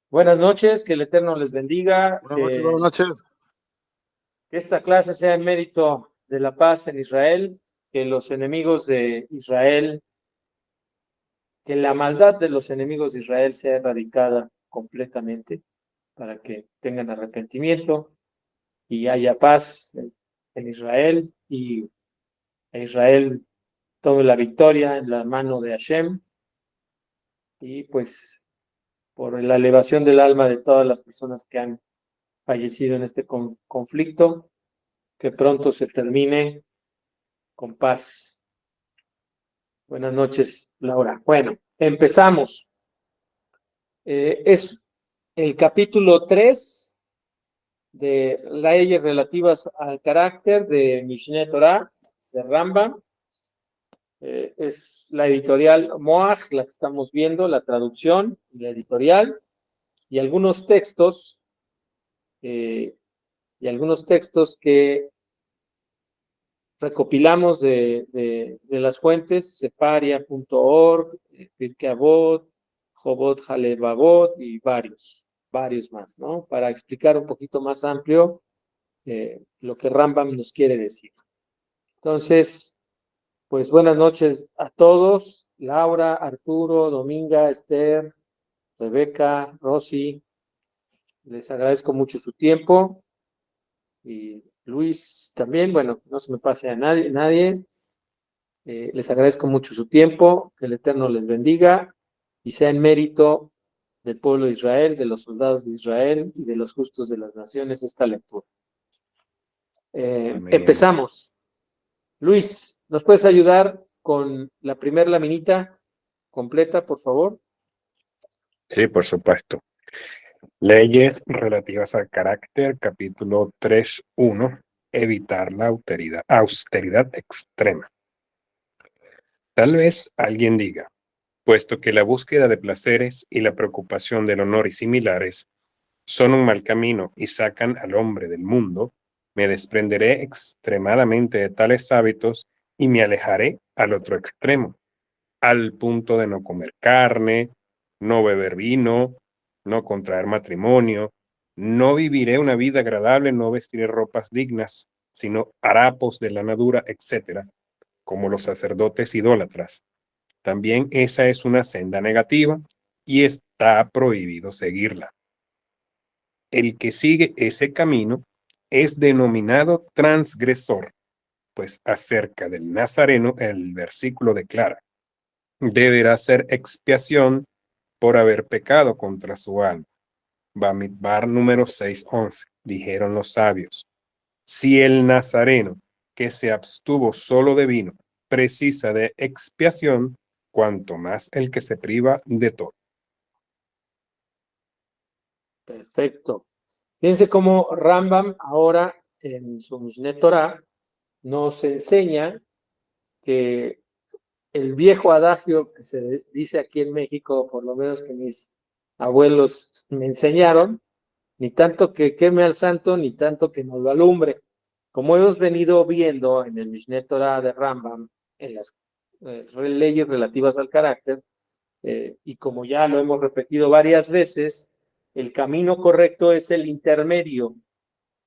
Buenas noches, que el Eterno les bendiga, Buenas noches, buenas noches. que esta clase sea en mérito de la paz en Israel, que los enemigos de Israel, que la maldad de los enemigos de Israel sea erradicada completamente para que tengan arrepentimiento y haya paz en Israel y Israel tome la victoria en la mano de Hashem y pues por la elevación del alma de todas las personas que han fallecido en este conflicto, que pronto se termine con paz. Buenas noches, Laura. Bueno, empezamos. Es el capítulo 3 de leyes relativas al carácter de Mishneh Torah, de Rambam. Es la editorial Moaj, la que estamos viendo, la traducción, la editorial, y algunos textos, eh, que recopilamos de las fuentes, separia.org, Pirkei Avot, Jobot Halevavot y varios más, ¿no? Para explicar un poquito más amplio lo que Rambam nos quiere decir. Entonces, pues buenas noches a todos, Laura, Arturo, Dominga, Esther, Rebeca, Rosy, les agradezco mucho su tiempo y Luis también, bueno, no se me pase a nadie. Les agradezco mucho su tiempo, que el Eterno les bendiga y sea en mérito del pueblo de Israel, de los soldados de Israel y de los justos de las naciones esta lectura. Amén. Empezamos. Luis, ¿nos puedes ayudar con la primera laminita completa, por favor? Sí, por supuesto. Leyes relativas al carácter, capítulo 3.1. Evitar la austeridad extrema. Tal vez alguien diga, puesto que la búsqueda de placeres y la preocupación del honor y similares son un mal camino y sacan al hombre del mundo, me desprenderé extremadamente de tales hábitos y me alejaré al otro extremo, al punto de no comer carne, no beber vino, no contraer matrimonio, no viviré una vida agradable, no vestiré ropas dignas, sino harapos de lana dura, etc., como los sacerdotes idólatras. También esa es una senda negativa y está prohibido seguirla. El que sigue ese camino es denominado transgresor, pues acerca del Nazareno el versículo declara: deberá hacer expiación por haber pecado contra su alma. Bamidbar número 6:11. Dijeron los sabios: si el nazareno que se abstuvo solo de vino precisa de expiación, cuanto más el que se priva de todo. Perfecto. Fíjense cómo Rambam ahora en su Mishneh Torah nos enseña que el viejo adagio que se dice aquí en México, por lo menos que mis abuelos me enseñaron, ni tanto que queme al santo, ni tanto que nos lo alumbre. Como hemos venido viendo en el Mishneh Torah de Rambam, en las leyes relativas al carácter, y como ya lo hemos repetido varias veces, el camino correcto es el intermedio,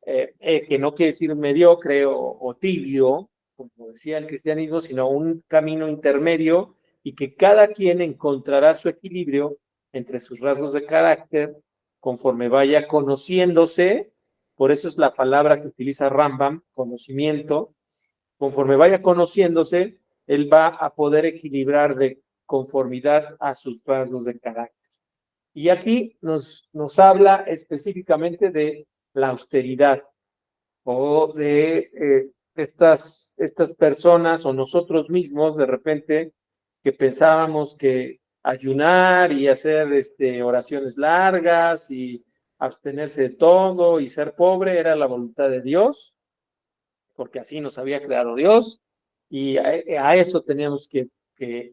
que no quiere decir mediocre o tibio, como decía el cristianismo, sino un camino intermedio y que cada quien encontrará su equilibrio entre sus rasgos de carácter conforme vaya conociéndose. Por eso es la palabra que utiliza Rambam, conocimiento. Conforme vaya conociéndose, él va a poder equilibrar de conformidad a sus rasgos de carácter. Y aquí nos habla específicamente de la austeridad o de estas personas o nosotros mismos de repente que pensábamos que ayunar y hacer oraciones largas y abstenerse de todo y ser pobre era la voluntad de Dios, porque así nos había creado Dios y a eso teníamos que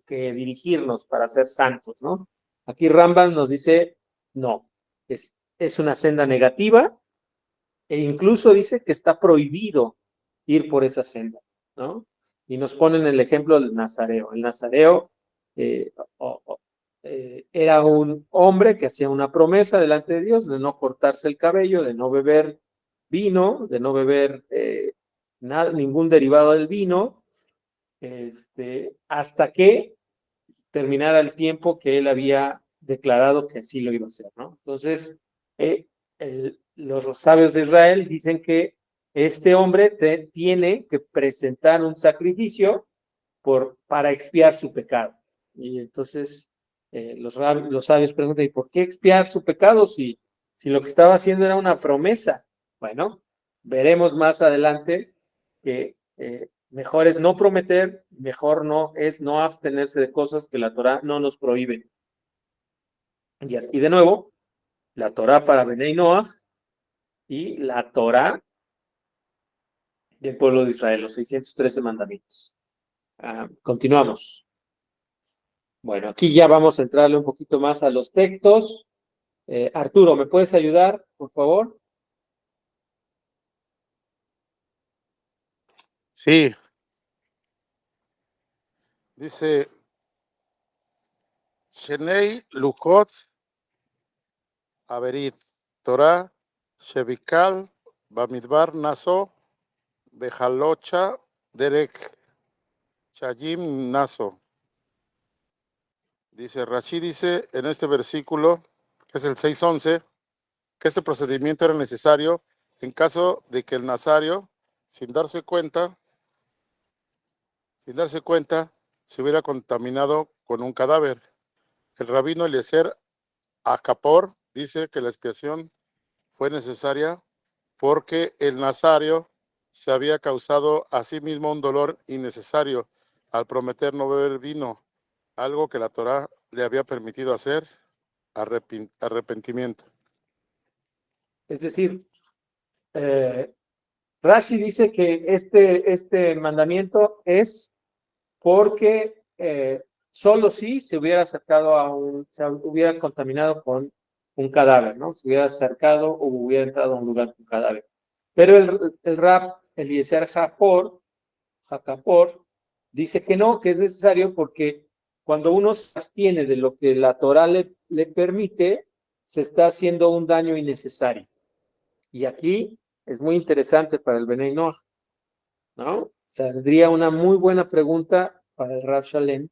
dirigirnos para ser santos, ¿no? Aquí Rambam nos dice, no, es una senda negativa e incluso dice que está prohibido ir por esa senda, ¿no? Y nos ponen el ejemplo del nazareo. El nazareo, era un hombre que hacía una promesa delante de Dios de no cortarse el cabello, de no beber vino, de no beber ningún derivado del vino, hasta que terminara el tiempo que él había declarado que así lo iba a hacer, ¿no? Entonces, los sabios de Israel dicen que este hombre tiene que presentar un sacrificio para expiar su pecado. Y entonces los sabios preguntan, ¿y por qué expiar su pecado si lo que estaba haciendo era una promesa? Bueno, veremos más adelante que mejor es no prometer, mejor no es no abstenerse de cosas que la Torah no nos prohíbe. Y aquí de nuevo, la Torah para Benei Noach y la Torah del pueblo de Israel, los 613 mandamientos. Continuamos. Bueno, aquí ya vamos a entrarle un poquito más a los textos. Arturo, ¿me puedes ayudar, por favor? Sí, dice Shenei Lukot Averit Torah Shevikal Bamidbar Naso Bejalocha Derek Chayim Naso. Dice Rashi, dice en este versículo, que es el 6:11, que este procedimiento era necesario en caso de que el nazario, sin darse cuenta, se hubiera contaminado con un cadáver. El rabino Eliezer Acapor dice que la expiación fue necesaria porque el nazario se había causado a sí mismo un dolor innecesario al prometer no beber vino, algo que la Torá le había permitido hacer, arrepentimiento. Es decir, Rashi dice que este mandamiento es porque solo si se hubiera acercado se hubiera contaminado con un cadáver, ¿no? Se hubiera acercado o hubiera entrado a un lugar con cadáver. Pero el Rab Eliezer Jacapor, dice que no, que es necesario porque cuando uno se abstiene de lo que la Torah le permite, se está haciendo un daño innecesario. Y aquí es muy interesante para el Benei Noach, ¿no? Saldría una muy buena pregunta para el Rav Shalem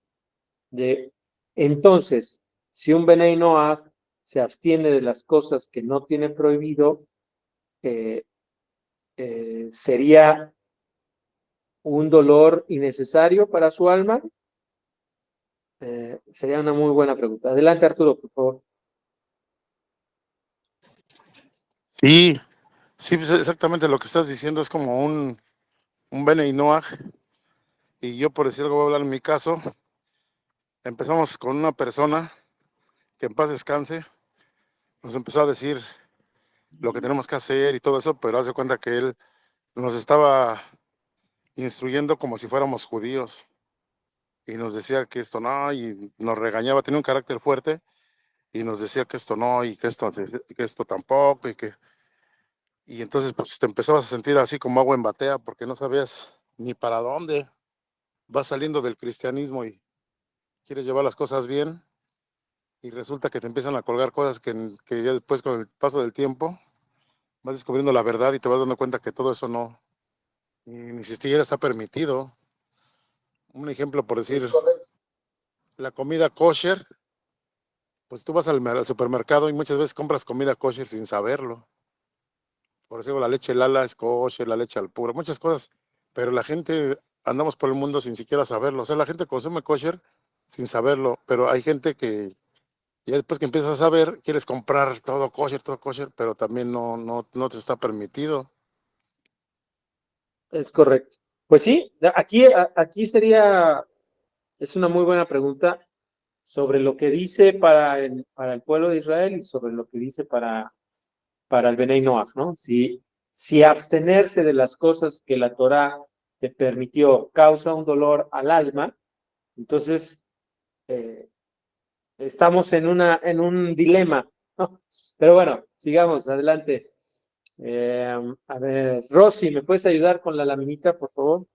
de, entonces, si un Benei Noach se abstiene de las cosas que no tiene prohibido, ¿sería un dolor innecesario para su alma? Sería una muy buena pregunta. Adelante, Arturo, por favor. Sí, sí, pues exactamente lo que estás diciendo es como un Benei Noach. Y yo, por decir algo, voy a hablar en mi caso. Empezamos con una persona que en paz descanse, nos empezó a decir lo que tenemos que hacer y todo eso, pero haz de cuenta que él nos estaba instruyendo como si fuéramos judíos y nos decía que esto no, y nos regañaba, tenía un carácter fuerte y nos decía que esto no, y que esto tampoco, y entonces pues te empezabas a sentir así como agua en batea porque no sabías ni para dónde vas saliendo del cristianismo y quieres llevar las cosas bien y resulta que te empiezan a colgar cosas que ya después con el paso del tiempo vas descubriendo la verdad y te vas dando cuenta que todo eso no, ni siquiera está permitido. Un ejemplo por decir, la comida kosher, pues tú vas al supermercado y muchas veces compras comida kosher sin saberlo. Por ejemplo, la leche Lala es kosher, la leche al puro, muchas cosas, pero la gente andamos por el mundo sin siquiera saberlo. O sea, la gente consume kosher sin saberlo, pero hay gente que ya después que empiezas a saber, quieres comprar todo kosher, pero también no te está permitido. Es correcto. Pues sí, aquí es una muy buena pregunta sobre lo que dice para el pueblo de Israel y sobre lo que dice para el Benei Noach, ¿no? Si abstenerse de las cosas que la Torah te permitió causa un dolor al alma, entonces estamos en un dilema, ¿no? Pero bueno, sigamos, adelante. A ver, Rosy, ¿me puedes ayudar con la laminita, por favor?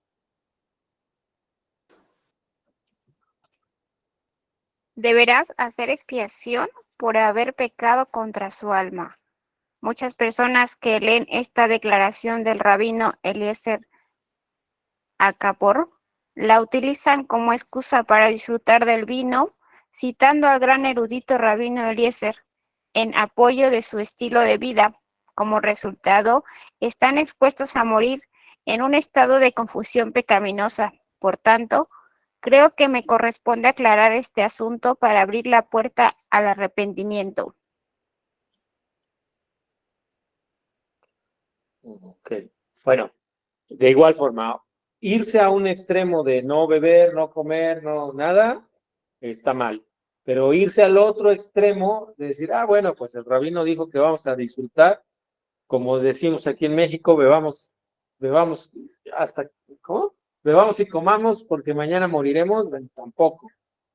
deberás hacer expiación por haber pecado contra su alma. Muchas personas que leen esta declaración del rabino Eliezer Akapor la utilizan como excusa para disfrutar del vino, citando al gran erudito rabino Eliezer en apoyo de su estilo de vida. Como resultado, están expuestos a morir en un estado de confusión pecaminosa. Por tanto, creo que me corresponde aclarar este asunto para abrir la puerta al arrepentimiento. Ok. Bueno, de igual forma, irse a un extremo de no beber, no comer, no nada, está mal. Pero irse al otro extremo de decir, ah, bueno, pues el rabino dijo que vamos a disfrutar, como decimos aquí en México, bebamos hasta, ¿cómo? Bebamos y comamos porque mañana moriremos, bueno, tampoco.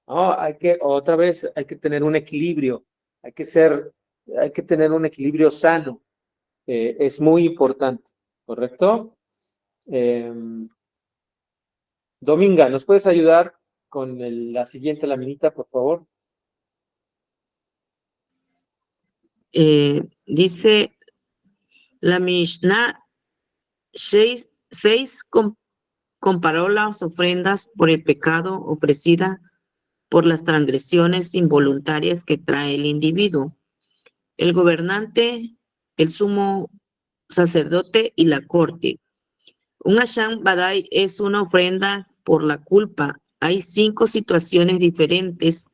No, otra vez, hay que tener un equilibrio, hay que tener un equilibrio sano, es muy importante, ¿correcto? Dominga, ¿nos puedes ayudar con la siguiente laminita, por favor? Dice la Mishnah 6 comparó las ofrendas por el pecado ofrecidas por las transgresiones involuntarias que trae el individuo, el gobernante, el sumo sacerdote y la corte. Un Hashem Badai es una ofrenda por la culpa. Hay 5 situaciones diferentes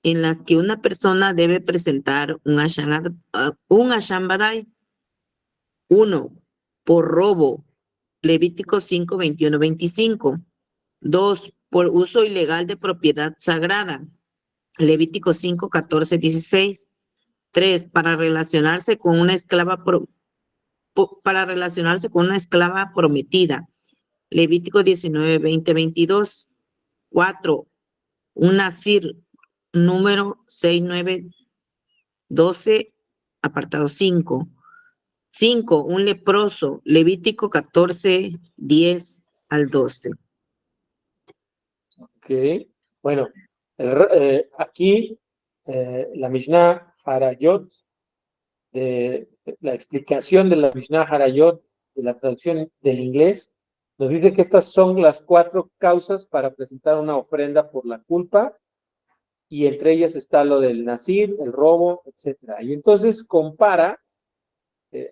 en las que una persona debe presentar un Hashem Badai. 1. Por robo. Levítico 5, 21, 25. 2. Por uso ilegal de propiedad sagrada. Levítico 5, 14, 16. 3. Para relacionarse con una esclava prometida. Levítico 19, 20, 22. 4. Un nazir, número 6, 9, 12, apartado 5. 5. Un leproso, Levítico 14, 10 al 12. Ok, bueno, aquí la Mishnah Harayot, la explicación de la Mishnah Harayot, de la traducción del inglés, nos dice que estas son las 4 causas para presentar una ofrenda por la culpa, y entre ellas está lo del nazir, el robo, etcétera. Y entonces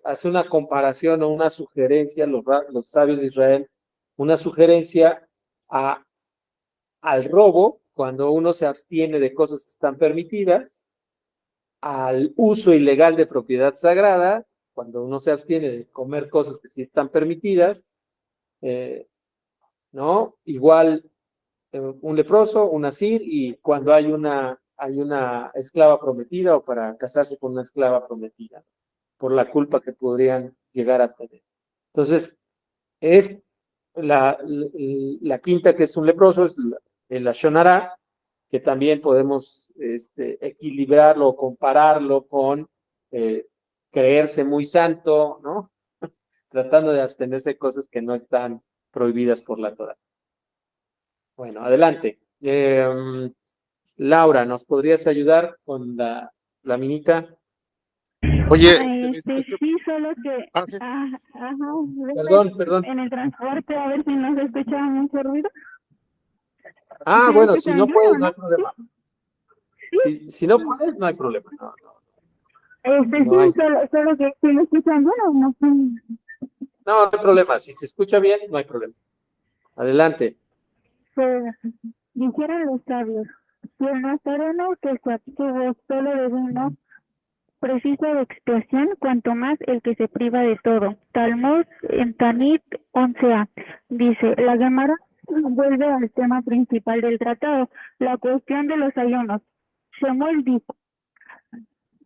hace una comparación o una sugerencia, los sabios de Israel, una sugerencia al robo, cuando uno se abstiene de cosas que están permitidas, al uso ilegal de propiedad sagrada, cuando uno se abstiene de comer cosas que sí están permitidas, ¿no? Igual un leproso, un asir, y cuando hay una esclava prometida o para casarse con una esclava prometida, por la culpa que podrían llegar a tener. Entonces, es la quinta, que es un leproso, es el Lashon Hara, que también podemos equilibrarlo, compararlo con creerse muy santo, ¿no? Tratando de abstenerse de cosas que no están prohibidas por la Torá. Bueno, adelante. Laura, ¿nos podrías ayudar con la minita? Oye, Sí, solo que, sí. ajá, Perdón. en el transporte, a ver si no se escucha mucho ruido. Ah, ¿Sí bueno, si escuchan no bien puedes, o no hay no? problema. Sí, Si no puedes, no hay problema. No sí, hay. solo que si me escuchan bien o no. No hay problema. Si se escucha bien, no hay problema. Adelante. Pues, dijeron los sabios, si el nazareno que se abstuvo solo de vino precisa de expiación, cuanto más el que se priva de todo. Talmud en Tanit 11a dice, la Gemara vuelve al tema principal del tratado, la cuestión de los ayunos. Shemuel dijo,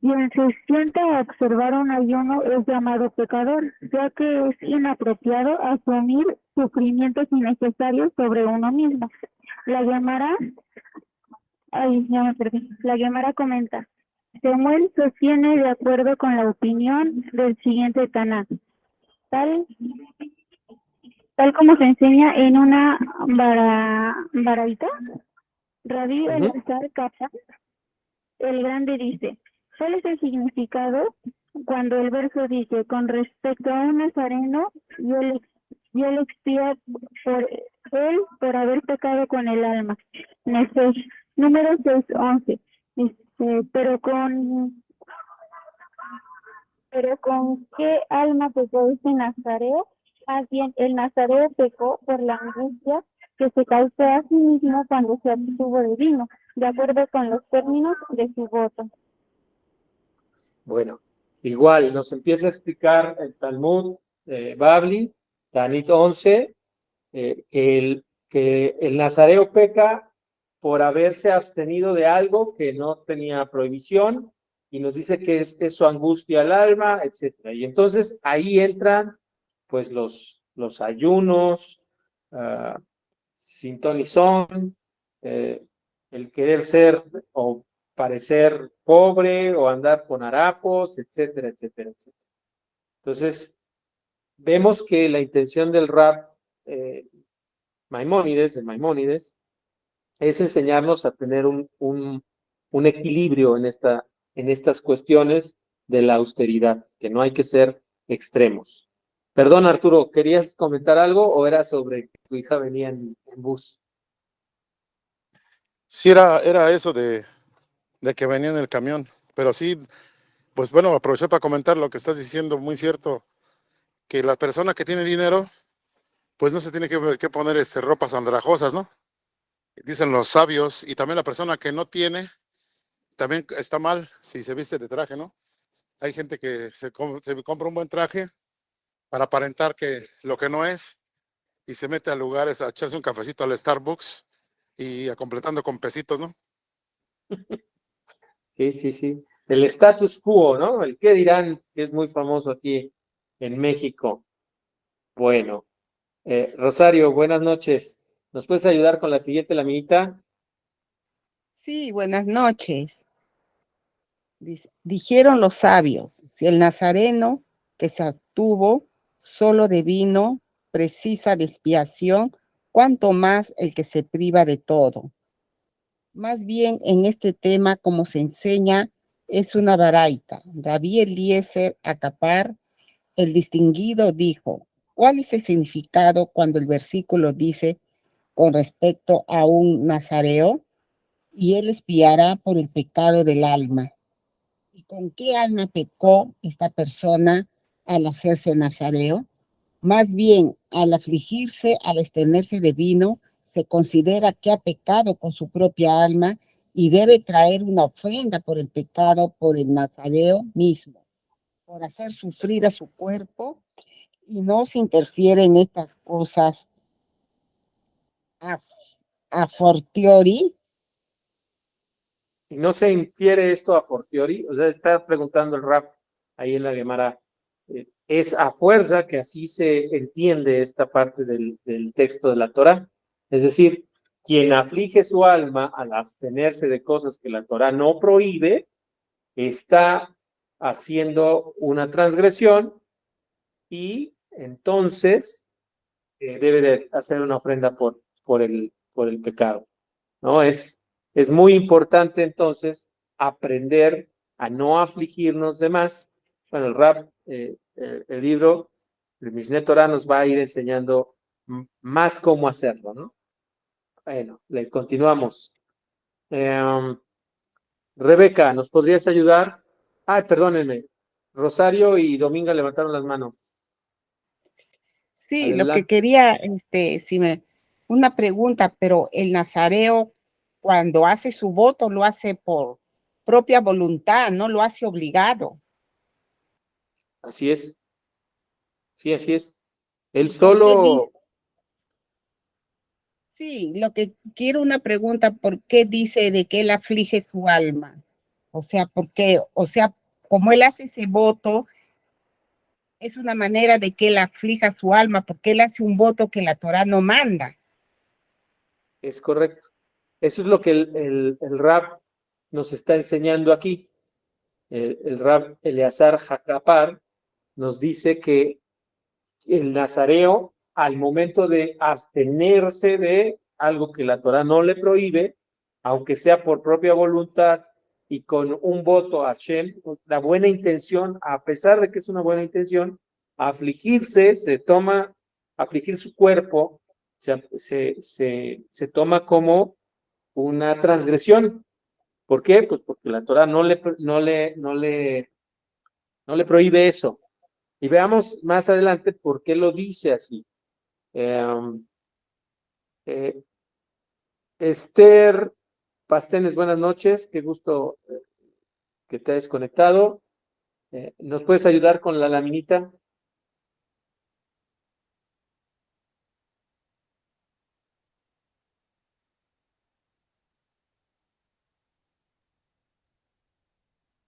quien se siente a observar un ayuno es llamado pecador, ya que es inapropiado asumir sufrimientos innecesarios sobre uno mismo. La Gemara, la Gemara comenta, Samuel sostiene de acuerdo con la opinión del siguiente Taná, tal como se enseña en una baraita, Rabí Elazar Kappa, el Grande, dice: ¿cuál es el significado cuando el verso dice, con respecto a un nazareno, y él expía por él por haber pecado con el alma? Nefesh, número 6:11. Pero con qué alma pecó este nazareo? Más bien, el nazareo pecó por la angustia que se causó a sí mismo cuando se abstuvo de vino, de acuerdo con los términos de su voto. Bueno, igual nos empieza a explicar el Talmud Babli, Tanit 11, que el nazareo peca por haberse abstenido de algo que no tenía prohibición, y nos dice que es su angustia al alma, etcétera. Y entonces ahí entran pues los ayunos, sin ton ni son, el querer ser o parecer pobre o andar con harapos, etcétera, etcétera, etcétera. Entonces, vemos que la intención del Rab Maimónides, es enseñarnos a tener un equilibrio en estas cuestiones de la austeridad, que no hay que ser extremos. Perdón, Arturo, ¿querías comentar algo o era sobre que tu hija venía en bus? Sí, era eso de que venía en el camión, pero sí, pues bueno, aproveché para comentar lo que estás diciendo, muy cierto, que la persona que tiene dinero, pues no se tiene que poner ropas andrajosas, ¿no? Dicen los sabios, y también la persona que no tiene, también está mal si se viste de traje, ¿no? Hay gente que se compra un buen traje para aparentar que lo que no es, y se mete a lugares a echarse un cafecito al Starbucks y a completando con pesitos, ¿no? Sí, sí, sí. El status quo, ¿no? El qué dirán, que es muy famoso aquí en México. Bueno, Rosario, buenas noches. ¿Nos puedes ayudar con la siguiente laminita? Sí, buenas noches. Dijeron los sabios, si el nazareno que se abstuvo solo de vino precisa de expiación, cuanto más el que se priva de todo. Más bien en este tema, como se enseña, es una baraita. Rabí Eliezer Acapar, el distinguido, dijo: ¿cuál es el significado cuando el versículo dice con respecto a un nazareo? Y él expiará por el pecado del alma. ¿Y con qué alma pecó esta persona al hacerse nazareo? Más bien, al afligirse, al abstenerse de vino, se considera que ha pecado con su propia alma y debe traer una ofrenda por el pecado por el nazareo mismo, por hacer sufrir a su cuerpo, y no se interfiere en estas cosas a fortiori. Y no se infiere esto a fortiori, o sea, está preguntando el Rab ahí en la Gemara, es a fuerza que así se entiende esta parte del texto de la Torah. Es decir, quien aflige su alma al abstenerse de cosas que la Torah no prohíbe, está haciendo una transgresión y entonces debe de hacer una ofrenda por el pecado, ¿no? Es muy importante entonces aprender a no afligirnos de más. Bueno, el Rab, el libro de Mishneh Torah nos va a ir enseñando más cómo hacerlo, ¿no? Bueno, le continuamos. Rebeca, ¿nos podrías ayudar? Ay, perdónenme. Rosario y Dominga levantaron las manos. Sí, lo que Adelante. quería, una pregunta, pero el nazareo cuando hace su voto lo hace por propia voluntad, no lo hace obligado. Así es. Sí, así es. Él ¿Y por qué dice? solo. Sí, lo que quiero una pregunta, ¿por qué dice de que él aflige su alma? O sea, ¿por qué? O sea, como él hace ese voto, es una manera de que él aflija su alma, porque él hace un voto que la Torah no manda. Es correcto. Eso es lo que el Rab nos está enseñando aquí. El Rab Eleazar Jacapar nos dice que el nazareo, al momento de abstenerse de algo que la Torah no le prohíbe, aunque sea por propia voluntad y con un voto a Hashem, la buena intención, a pesar de que es una buena intención, afligirse, afligir su cuerpo, se toma como una transgresión. ¿Por qué? Pues porque la Torah no le prohíbe eso. Y veamos más adelante por qué lo dice así. Esther Pastenes, buenas noches, qué gusto que te hayas conectado. ¿Nos puedes ayudar con la laminita?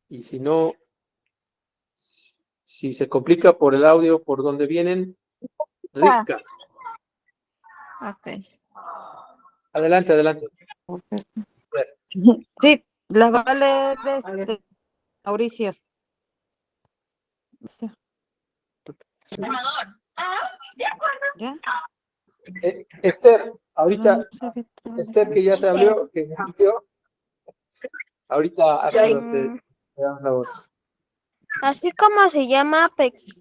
Y si no, si se complica por el audio, por donde vienen, Rivka. Ok. Adelante, adelante. Sí, la va a leer desde Mauricio. ¿Ya? Esther, ahorita, Esther que ya se abrió, que ya abrió, ahorita Arturo, te damos la voz. Así como se llama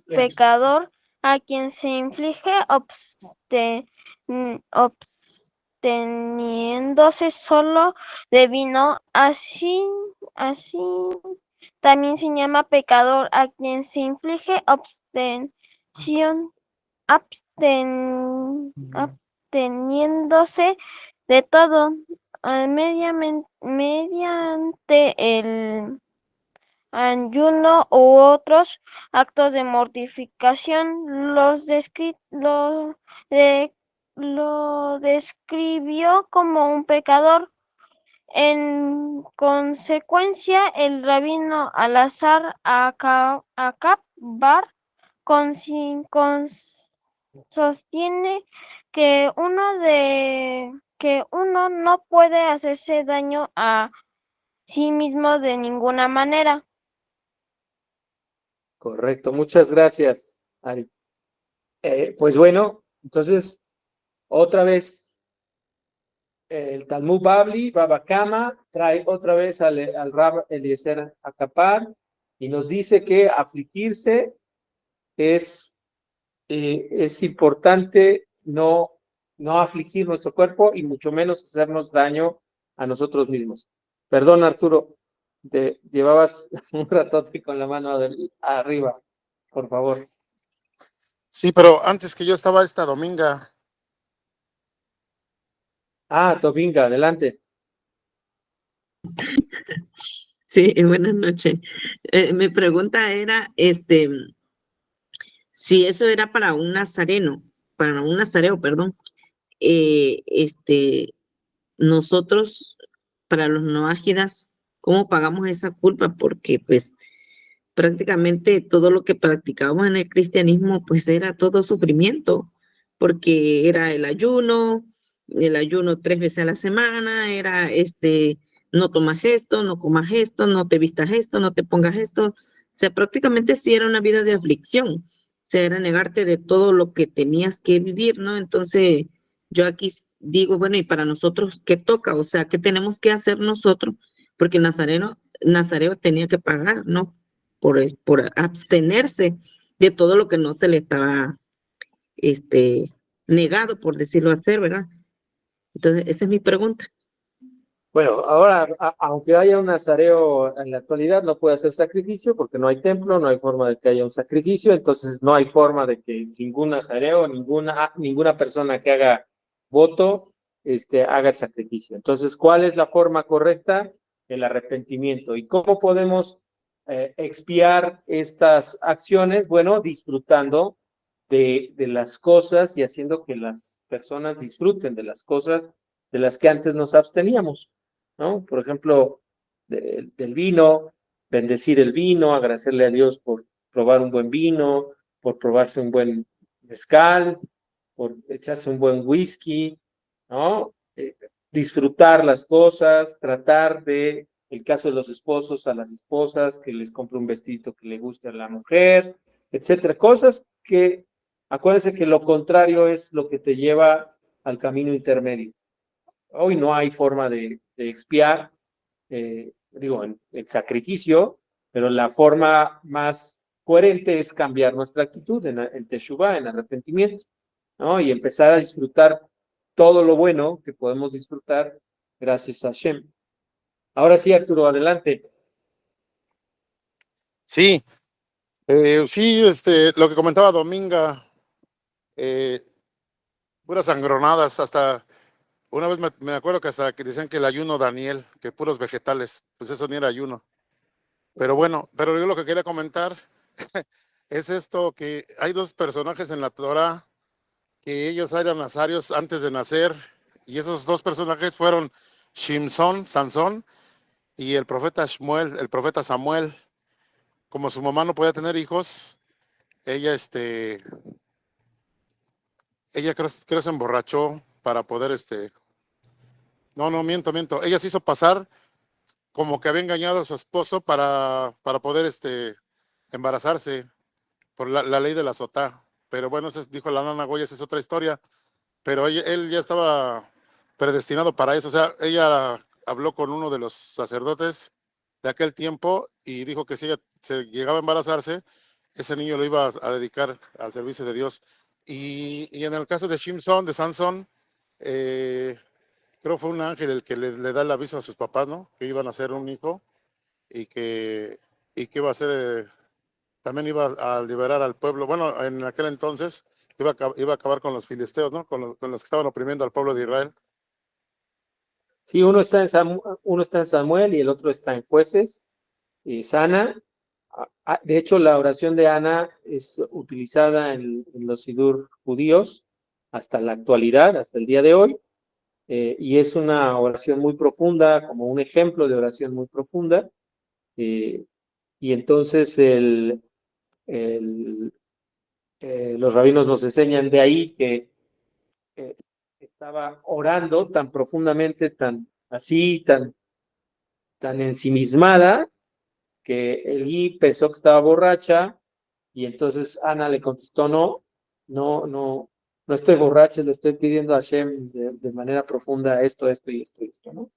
pecador a quien se inflige obteniéndose solo de vino, así también se llama pecador a quien se inflige absteniéndose de todo, mediante el ayuno u otros actos de mortificación. Lo describió como un pecador. En consecuencia, el rabino Alazar Akbar sostiene que uno no puede hacerse daño a sí mismo de ninguna manera. Correcto, muchas gracias, Ari. Pues bueno, entonces, otra vez, el Talmud Babli, Baba Kama, trae otra vez al Rab Eliezer Akapar y nos dice que afligirse es importante no afligir nuestro cuerpo y mucho menos hacernos daño a nosotros mismos. Perdón, Arturo, te llevabas un ratote con la mano arriba, por favor. Sí, pero antes que yo estaba esta Dominga. Dominga, adelante. Sí, buenas noches. Mi pregunta era, si eso era para un nazareno, para un nazareo, perdón. Nosotros, para los no ágidas, ¿cómo pagamos esa culpa? Porque pues prácticamente todo lo que practicábamos en el cristianismo pues era todo sufrimiento, porque era el ayuno 3 veces a la semana, era no tomas esto, no comas esto, no te vistas esto, no te pongas esto. O sea, prácticamente sí era una vida de aflicción, o sea, era negarte de todo lo que tenías que vivir, ¿no? Entonces, yo aquí digo, bueno, ¿y para nosotros qué toca? O sea, ¿qué tenemos que hacer nosotros? Porque el nazareo tenía que pagar, ¿no? Por abstenerse de todo lo que no se le estaba negado, por decirlo así, ¿verdad? Entonces, esa es mi pregunta. Bueno, ahora, aunque haya un nazareo en la actualidad, no puede hacer sacrificio porque no hay templo, no hay forma de que haya un sacrificio, entonces no hay forma de que ningún nazareo, ninguna persona que haga voto, haga el sacrificio. Entonces, ¿cuál es la forma correcta? El arrepentimiento. ¿Y cómo podemos expiar estas acciones? Bueno, disfrutando de las cosas y haciendo que las personas disfruten de las cosas de las que antes nos absteníamos, ¿no? Por ejemplo, del vino, bendecir el vino, agradecerle a Dios por probar un buen vino, por probarse un buen mezcal, por echarse un buen whisky, ¿no? Disfrutar las cosas, tratar de, el caso de los esposos, a las esposas, que les compre un vestido que le guste a la mujer, etcétera. Cosas que, acuérdense que lo contrario es lo que te lleva al camino intermedio. Hoy no hay forma de expiar, digo, en sacrificio, pero la forma más coherente es cambiar nuestra actitud en Teshuvá, en arrepentimiento, ¿no? Y empezar a disfrutar todo lo bueno que podemos disfrutar gracias a Hashem. Ahora sí, Arturo, adelante. Sí, sí, lo que comentaba Dominga, puras sangronadas, hasta una vez me acuerdo que hasta que decían que el ayuno Daniel, que puros vegetales, pues eso ni era ayuno. Pero bueno, pero yo lo que quería comentar es esto, que hay dos personajes en la Torah que ellos eran nazarios antes de nacer, y esos dos personajes fueron Shimson, Sansón, y el profeta Shmuel, el profeta Samuel. Como su mamá no podía tener hijos, ella, ella creo se emborrachó para poder, no, miento, ella se hizo pasar como que había engañado a su esposo para poder, embarazarse por la ley de la sotá. Pero bueno, dijo la nana Goya, esa es otra historia, pero él ya estaba predestinado para eso. O sea, ella habló con uno de los sacerdotes de aquel tiempo y dijo que si ella se llegaba a embarazarse, ese niño lo iba a dedicar al servicio de Dios. Y en el caso de Shimson, de Sansón, creo fue un ángel el que le da el aviso a sus papás, ¿no? Que iban a ser un hijo y que iba a ser, también iba a liberar al pueblo. Bueno, en aquel entonces iba a acabar con los filisteos, ¿no? Con los que estaban oprimiendo al pueblo de Israel. Sí, uno está en Samuel y el otro está en Jueces. Ana, de hecho, la oración de Ana es utilizada en los sidur judíos hasta la actualidad, hasta el día de hoy, y es una oración muy profunda, como un ejemplo de oración muy profunda. Y entonces los rabinos nos enseñan de ahí que estaba orando tan profundamente, tan así, tan ensimismada, que Elí pensó que estaba borracha, y entonces Ana le contestó, no estoy borracha, le estoy pidiendo a Hashem de manera profunda esto, ¿no?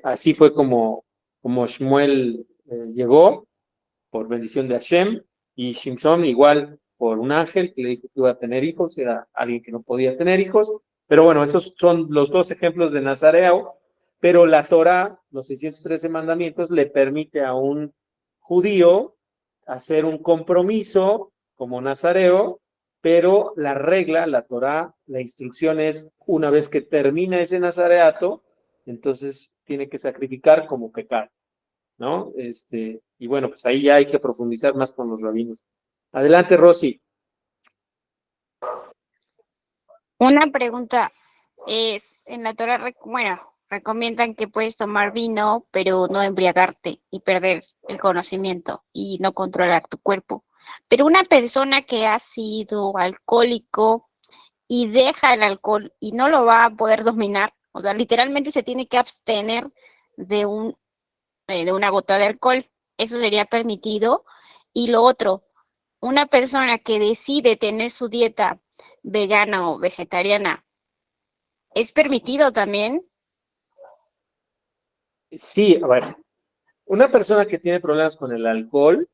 Así fue como Shmuel llegó por bendición de Hashem, y Shimson igual por un ángel que le dijo que iba a tener hijos, era alguien que no podía tener hijos. Pero bueno, esos son los dos ejemplos de Nazareo, pero la Torah, los 613 mandamientos, le permite a un judío hacer un compromiso como nazareo, pero la regla, la Torah, la instrucción es, una vez que termina ese nazareato, entonces tiene que sacrificar como pecado, ¿no? Y bueno, pues ahí ya hay que profundizar más con los rabinos. Adelante, Rosy. Una pregunta es, en la Torah, recomiendan que puedes tomar vino, pero no embriagarte y perder el conocimiento y no controlar tu cuerpo. Pero una persona que ha sido alcohólico y deja el alcohol y no lo va a poder dominar, o sea, literalmente se tiene que abstener de una gota de alcohol, ¿eso sería permitido? Y lo otro, una persona que decide tener su dieta vegana o vegetariana, ¿es permitido también? Sí, a ver, una persona que tiene problemas con el alcohol,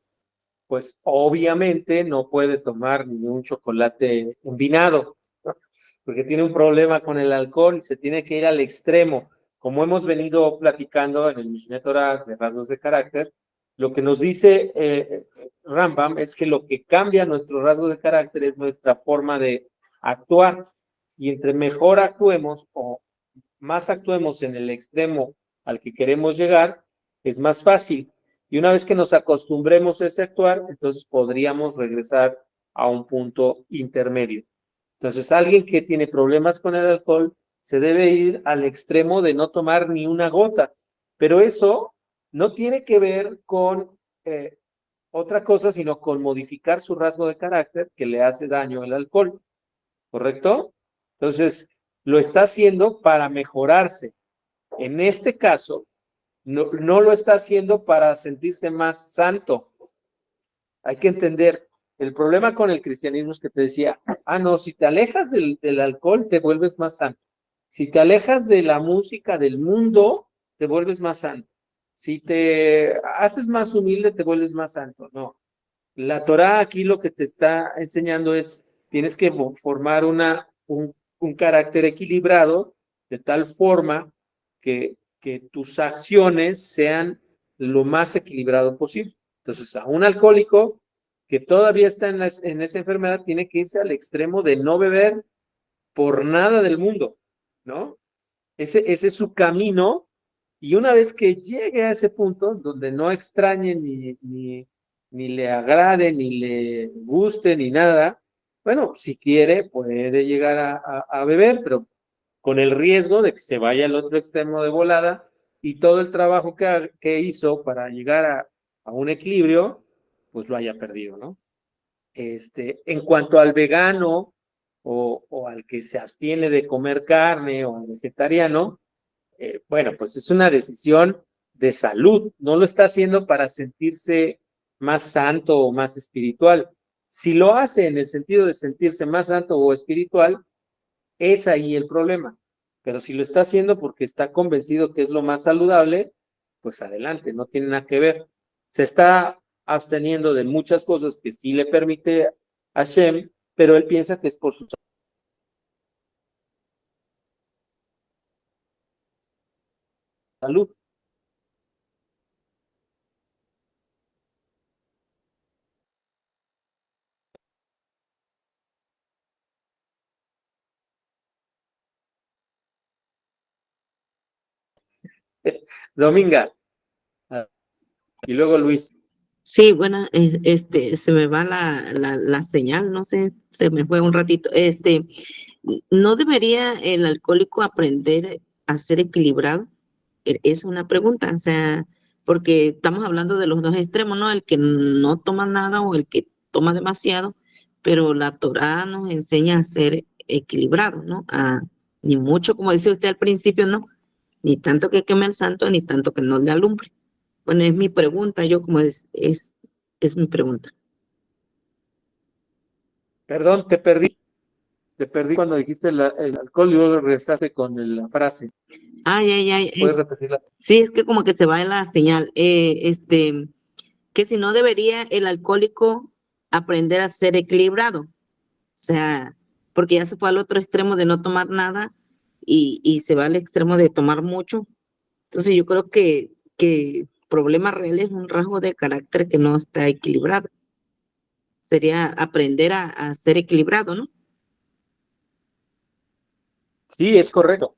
pues obviamente no puede tomar ni un chocolate envinado, ¿no? Porque tiene un problema con el alcohol y se tiene que ir al extremo. Como hemos venido platicando en el Mishneh Torah de rasgos de carácter, lo que nos dice Rambam es que lo que cambia nuestro rasgo de carácter es nuestra forma de actuar. Y entre mejor actuemos o más actuemos en el extremo al que queremos llegar, es más fácil. Y una vez que nos acostumbremos a ese actuar, entonces podríamos regresar a un punto intermedio. Entonces, alguien que tiene problemas con el alcohol se debe ir al extremo de no tomar ni una gota. Pero eso no tiene que ver con otra cosa, sino con modificar su rasgo de carácter que le hace daño el alcohol. ¿Correcto? Entonces, lo está haciendo para mejorarse. En este caso, no lo está haciendo para sentirse más santo. Hay que entender, el problema con el cristianismo es que te decía, no, si te alejas del alcohol te vuelves más santo. Si te alejas de la música, del mundo, te vuelves más santo. Si te haces más humilde, te vuelves más santo. No. La Torá aquí lo que te está enseñando es, tienes que formar un carácter equilibrado de tal forma que tus acciones sean lo más equilibrado posible. Entonces, a un alcohólico que todavía está en esa enfermedad tiene que irse al extremo de no beber por nada del mundo, ¿no? Ese es su camino, y una vez que llegue a ese punto donde no extrañe ni le agrade, ni le guste, ni nada, bueno, si quiere puede llegar a beber, pero con el riesgo de que se vaya al otro extremo de volada y todo el trabajo que hizo para llegar a un equilibrio, pues lo haya perdido, ¿no? En cuanto al vegano o al que se abstiene de comer carne o al vegetariano, bueno, pues es una decisión de salud, no lo está haciendo para sentirse más santo o más espiritual. Si lo hace en el sentido de sentirse más santo o espiritual, es ahí el problema. Pero si lo está haciendo porque está convencido que es lo más saludable, pues adelante, no tiene nada que ver. Se está absteniendo de muchas cosas que sí le permite a Hashem, pero él piensa que es por su salud. Dominga, y luego Luis. Sí, bueno, se me va la señal, no sé, se me fue un ratito. ¿No debería el alcohólico aprender a ser equilibrado? Es una pregunta, o sea, porque estamos hablando de los dos extremos, ¿no? El que no toma nada o el que toma demasiado, pero la Torá nos enseña a ser equilibrado, ¿no? Ni mucho, como dice usted al principio, ¿no? Ni tanto que queme el santo, ni tanto que no le alumbre. Bueno, es mi pregunta, yo como es mi pregunta. Perdón, te perdí cuando dijiste el alcohol y luego regresaste con la frase. Ay. ¿Puedes repetirla? Sí, es que como que se va la señal. Que si no debería el alcohólico aprender a ser equilibrado. O sea, porque ya se fue al otro extremo de no tomar nada y se va al extremo de tomar mucho. Entonces yo creo que problema real es un rasgo de carácter que no está equilibrado. Sería aprender a ser equilibrado, ¿no? Sí, es correcto.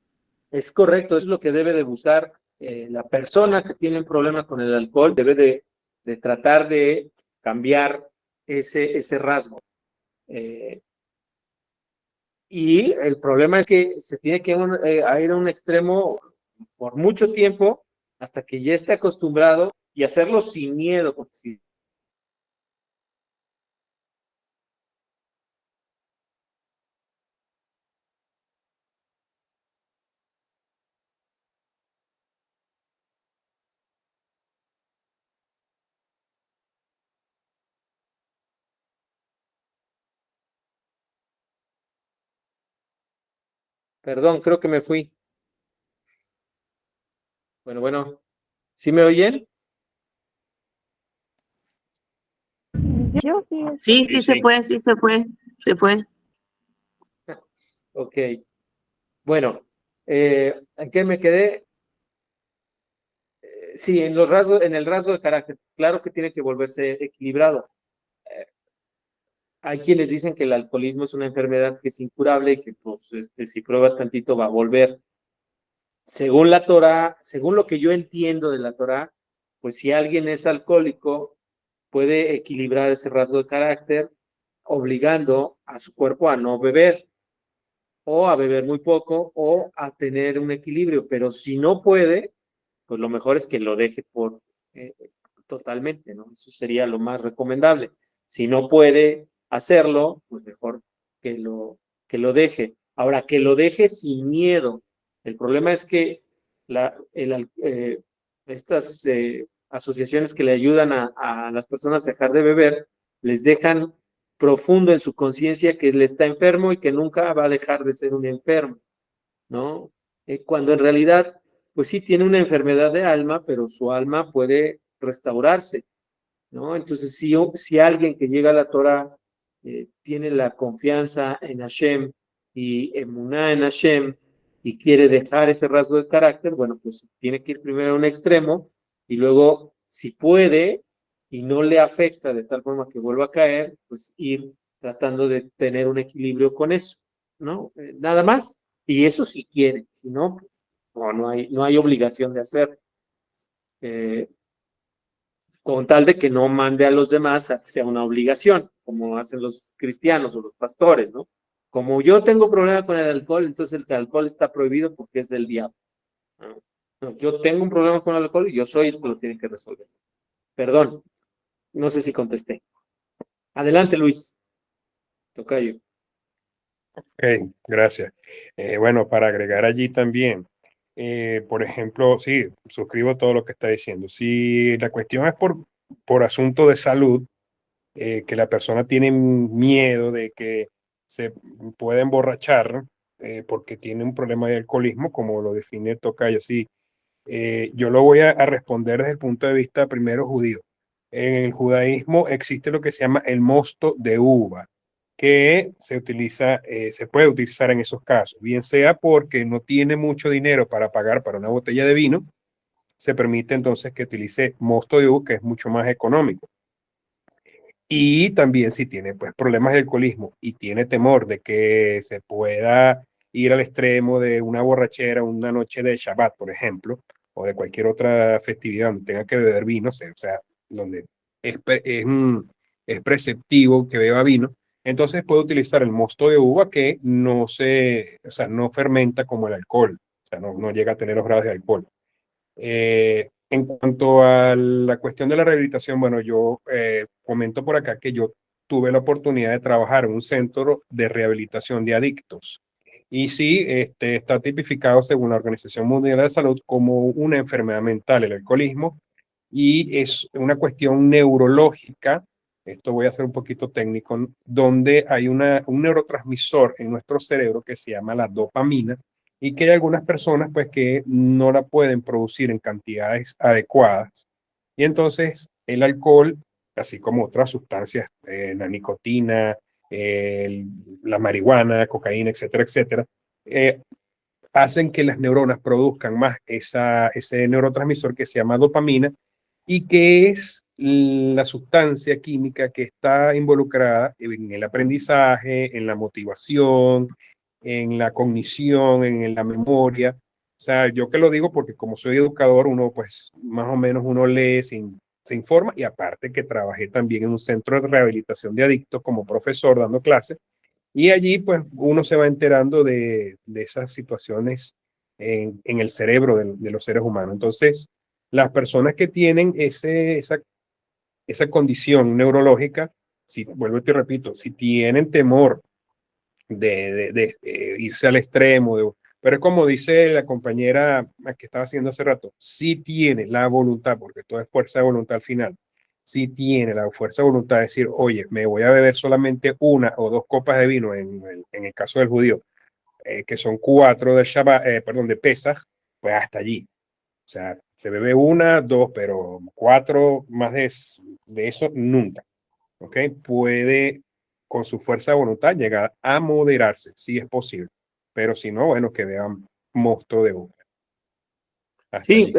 Es correcto, es lo que debe de buscar la persona que tiene un problema con el alcohol, debe de tratar de cambiar ese rasgo. Y el problema es que se tiene que ir a un extremo por mucho tiempo hasta que ya esté acostumbrado y hacerlo sin miedo, porque si perdón, creo que me fui. Bueno, ¿sí me oyen? Yo sí, Sí, Sí, se sí. fue, se fue. Ok. Bueno, ¿en qué me quedé? Sí, en el rasgo de carácter, claro que tiene que volverse equilibrado. Hay quienes dicen que el alcoholismo es una enfermedad que es incurable y que pues si prueba tantito va a volver. Según la Torá, según lo que yo entiendo de la Torá, pues si alguien es alcohólico, puede equilibrar ese rasgo de carácter obligando a su cuerpo a no beber o a beber muy poco o a tener un equilibrio, pero si no puede, pues lo mejor es que lo deje eh, totalmente, ¿no? Eso sería lo más recomendable. Si no puede hacerlo, pues mejor que lo deje. Ahora, que lo deje sin miedo. El problema es que estas asociaciones que le ayudan a las personas a dejar de beber, les dejan profundo en su conciencia que él está enfermo y que nunca va a dejar de ser un enfermo. ¿no? Cuando en realidad, pues sí tiene una enfermedad de alma, pero su alma puede restaurarse, ¿no? Entonces, si alguien que llega a la Torah tiene la confianza en Hashem y emuná en Hashem y quiere dejar ese rasgo de carácter, bueno, pues tiene que ir primero a un extremo y luego, si puede y no le afecta de tal forma que vuelva a caer, pues ir tratando de tener un equilibrio con eso, ¿no? Nada más. Y eso si quiere, si no, pues, no hay obligación de hacer. Con tal de que no mande a los demás a que sea una obligación, como hacen los cristianos o los pastores, ¿no? Como yo tengo problema con el alcohol, entonces el alcohol está prohibido porque es del diablo, ¿no? No, yo tengo un problema con el alcohol y yo soy el que lo tiene que resolver. Perdón, no sé si contesté. Adelante, Luis. Tocayo. Ok, gracias. Bueno, para agregar allí también, por ejemplo, sí, suscribo todo lo que está diciendo. Si la cuestión es por asunto de salud, que la persona tiene miedo de que se pueda emborrachar porque tiene un problema de alcoholismo, como lo define Tocayo, sí, yo lo voy a responder desde el punto de vista primero judío. En el judaísmo existe lo que se llama el mosto de uva, que se utiliza, se puede utilizar en esos casos, bien sea porque no tiene mucho dinero para pagar para una botella de vino, se permite entonces que utilice mosto de uva, que es mucho más económico. Y también si tiene pues problemas de alcoholismo y tiene temor de que se pueda ir al extremo de una borrachera, una noche de Shabbat, por ejemplo, o de cualquier otra festividad donde tenga que beber vino, o sea, donde es preceptivo que beba vino, entonces puede utilizar el mosto de uva que no o sea, no fermenta como el alcohol, o sea, no llega a tener los grados de alcohol. En cuanto a la cuestión de la rehabilitación, bueno, yo comento por acá que yo tuve la oportunidad de trabajar en un centro de rehabilitación de adictos. Y sí, está tipificado según la Organización Mundial de la Salud como una enfermedad mental, el alcoholismo, y es una cuestión neurológica, esto voy a hacer un poquito técnico, donde hay un neurotransmisor en nuestro cerebro que se llama la dopamina, y que hay algunas personas pues que no la pueden producir en cantidades adecuadas. Y entonces el alcohol, así como otras sustancias, la nicotina, la marihuana, cocaína, etcétera, etcétera, hacen que las neuronas produzcan más ese neurotransmisor que se llama dopamina y que es la sustancia química que está involucrada en el aprendizaje, en la motivación, en la cognición, en la memoria. O sea, yo que lo digo porque como soy educador, uno pues más o menos uno lee, se informa y aparte que trabajé también en un centro de rehabilitación de adictos como profesor dando clases y allí pues uno se va enterando de esas situaciones en el cerebro de los seres humanos. Entonces, las personas que tienen esa condición neurológica, si vuelvo y te repito, si tienen temor de irse al extremo, pero es como dice la compañera que estaba haciendo hace rato, si tiene la voluntad, porque todo es fuerza de voluntad al final, si tiene la fuerza de voluntad de decir, oye, me voy a beber solamente una o dos copas de vino, en el caso del judío, que son 4 de Shabbat, perdón, de Pesaj, pues hasta allí. O sea, se bebe una, dos, pero 4 más de eso nunca. ¿Ok? Puede con su fuerza de voluntad llegar a moderarse, si es posible. Pero si no, bueno, que vean mosto de uva. Hasta Sí, allí.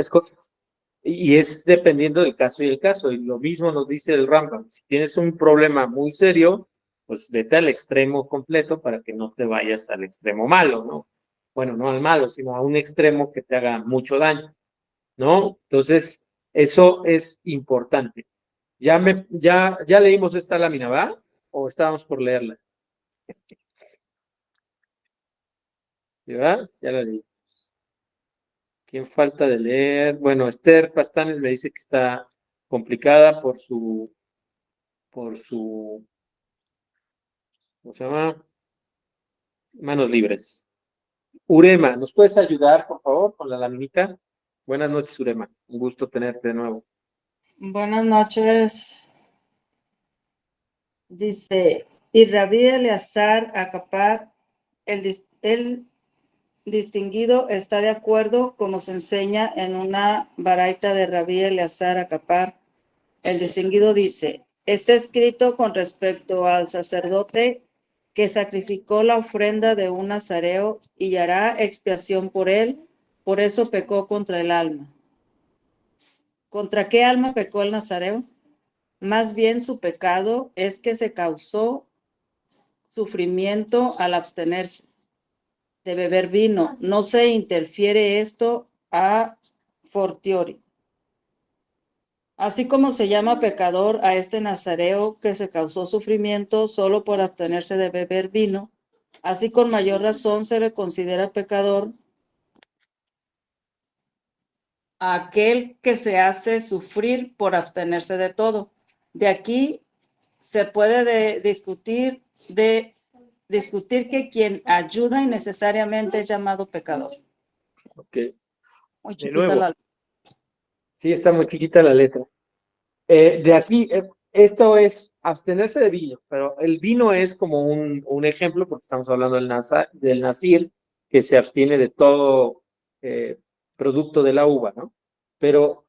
y es dependiendo del caso y el caso. Y lo mismo nos dice el Rambam. Si tienes un problema muy serio, pues vete al extremo completo para que no te vayas al extremo malo, ¿no? Bueno, no al malo, sino a un extremo que te haga mucho daño, ¿no? Entonces, eso es importante. Ya leímos esta lámina, ¿va? ¿O estábamos por leerla? ¿Verdad? Ya la leí. ¿Quién falta de leer? Bueno, Esther Pastanes me dice que está complicada por su, ¿cómo se llama? Manos libres. Urema, ¿nos puedes ayudar, por favor, con la laminita? Buenas noches, Urema. Un gusto tenerte de nuevo. Buenas noches. Dice, y Rabí Eleazar Acapar, él distinguido está de acuerdo como se enseña en una baraita de Rabí Eleazar Acapar. El distinguido dice, está escrito con respecto al sacerdote que sacrificó la ofrenda de un nazareo y hará expiación por él, por eso pecó contra el alma. ¿Contra qué alma pecó el nazareo? Más bien su pecado es que se causó sufrimiento al abstenerse de beber vino. No se interfiere esto a fortiori. Así como se llama pecador a este nazareo que se causó sufrimiento solo por abstenerse de beber vino, así con mayor razón se le considera pecador a aquel que se hace sufrir por abstenerse de todo. De aquí se puede discutir que quien ayuda innecesariamente es llamado pecador. Ok. Muy De chiquita nuevo. la... Sí, está muy chiquita la letra. De aquí, esto es abstenerse de vino, pero el vino es como un ejemplo, porque estamos hablando del nazir, que se abstiene de todo producto de la uva, ¿no? Pero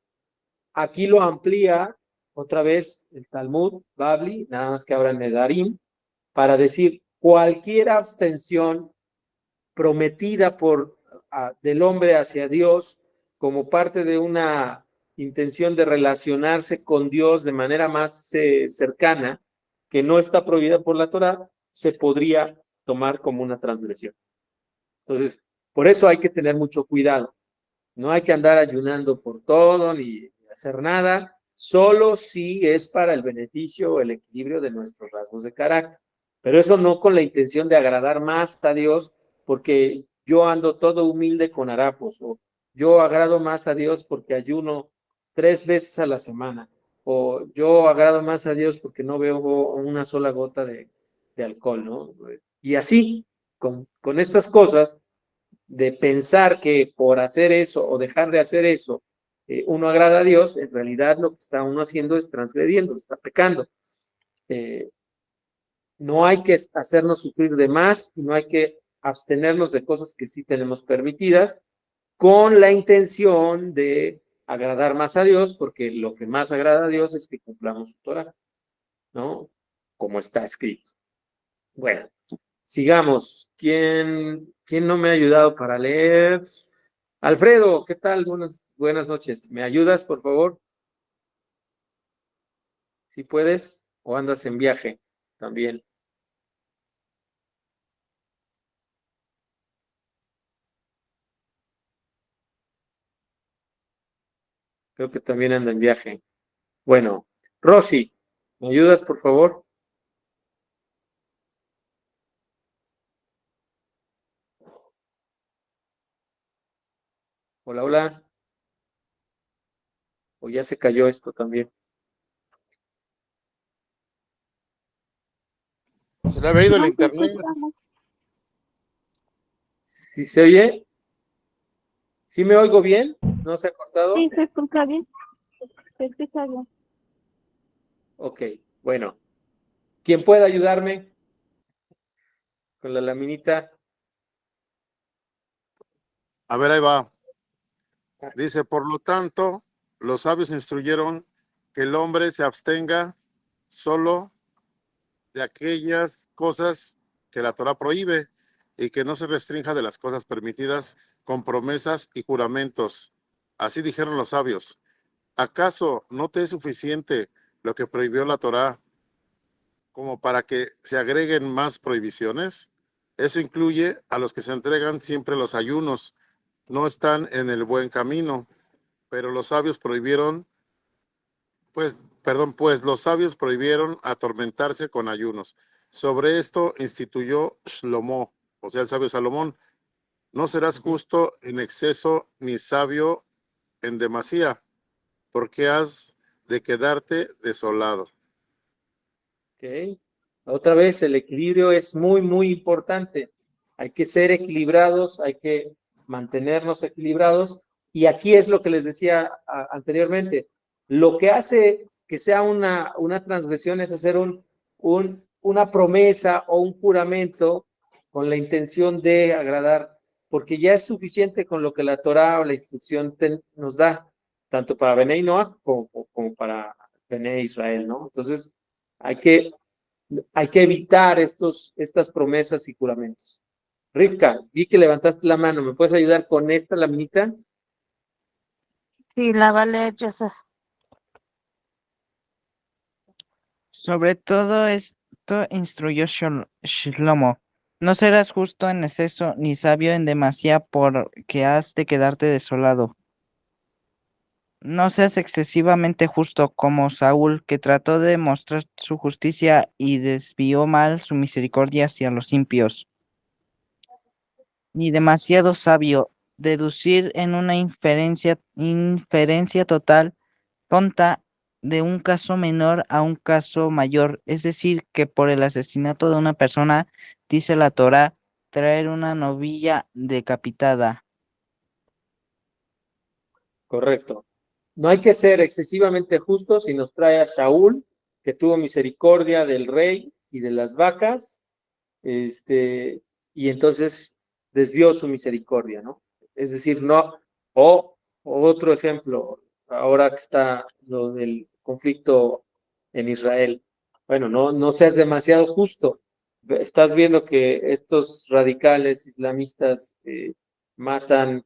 aquí lo amplía otra vez el Talmud, Babli, nada más que ahora en Nedarim, para decir cualquier abstención prometida del hombre hacia Dios como parte de una intención de relacionarse con Dios de manera más cercana, que no está prohibida por la Torá, se podría tomar como una transgresión. Entonces, por eso hay que tener mucho cuidado. No hay que andar ayunando por todo ni hacer nada, solo si es para el beneficio o el equilibrio de nuestros rasgos de carácter. Pero eso no con la intención de agradar más a Dios, porque yo ando todo humilde con harapos, o yo agrado más a Dios porque ayuno 3 veces a la semana, o yo agrado más a Dios porque no veo una sola gota de alcohol, ¿no? Y así, con estas cosas, de pensar que por hacer eso o dejar de hacer eso, uno agrada a Dios, en realidad lo que está uno haciendo es transgrediendo, está pecando. No hay que hacernos sufrir de más y no hay que abstenernos de cosas que sí tenemos permitidas con la intención de agradar más a Dios, porque lo que más agrada a Dios es que cumplamos su Torah, ¿no? Como está escrito. Bueno, sigamos. ¿Quién no me ha ayudado para leer? Alfredo, ¿qué tal? Buenas noches. ¿Me ayudas, por favor? Si puedes, o andas en viaje también. Creo que también anda en viaje. Bueno, Rosy, ¿me ayudas, por favor? Hola, hola. O ya se cayó esto también. Se le había ido el No, sí internet. escuchamos. ¿Sí se oye? ¿Sí me oigo bien? ¿No se ha cortado? Sí, se escucha bien. Se escucha bien. Ok, bueno. ¿Quién puede ayudarme con la laminita? A ver, ahí va. Dice, por lo tanto, los sabios instruyeron que el hombre se abstenga solo de aquellas cosas que la Torah prohíbe y que no se restrinja de las cosas permitidas con promesas y juramentos. Así dijeron los sabios. ¿Acaso no te es suficiente lo que prohibió la Torah como para que se agreguen más prohibiciones? Eso incluye a los que se entregan siempre los ayunos. No están en el buen camino, pero los sabios prohibieron, pues los sabios prohibieron atormentarse con ayunos. Sobre esto instituyó Shlomo, o sea, el sabio Salomón. No serás justo en exceso ni sabio en demasía, porque has de quedarte desolado. Ok. Otra vez, el equilibrio es muy, muy importante. Hay que ser equilibrados, hay que mantenernos equilibrados. Y aquí es lo que les decía anteriormente. Lo que hace que sea una transgresión es hacer una promesa o un juramento con la intención de agradar porque ya es suficiente con lo que la Torá o la instrucción nos da, tanto para Bené Noach como para Bené Israel, ¿no? Entonces, hay que evitar estas promesas y juramentos. Rivka, vi que levantaste la mano, ¿me puedes ayudar con esta laminita? Sí, la va a leer Joseph. Sobre todo esto instruyó Shlomo. No serás justo en exceso ni sabio en demasía porque has de quedarte desolado. No seas excesivamente justo como Saúl, que trató de mostrar su justicia y desvió mal su misericordia hacia los impíos. Ni demasiado sabio, deducir en una inferencia total, tonta, de un caso menor a un caso mayor, es decir, que por el asesinato de una persona, dice la Torá, traer una novilla decapitada. Correcto. No hay que ser excesivamente justos y nos trae a Saúl, que tuvo misericordia del rey y de las vacas, y entonces desvió su misericordia, ¿no? Es decir, no, o otro ejemplo, ahora que está lo del conflicto en Israel, bueno, no seas demasiado justo. Estás viendo que estos radicales islamistas matan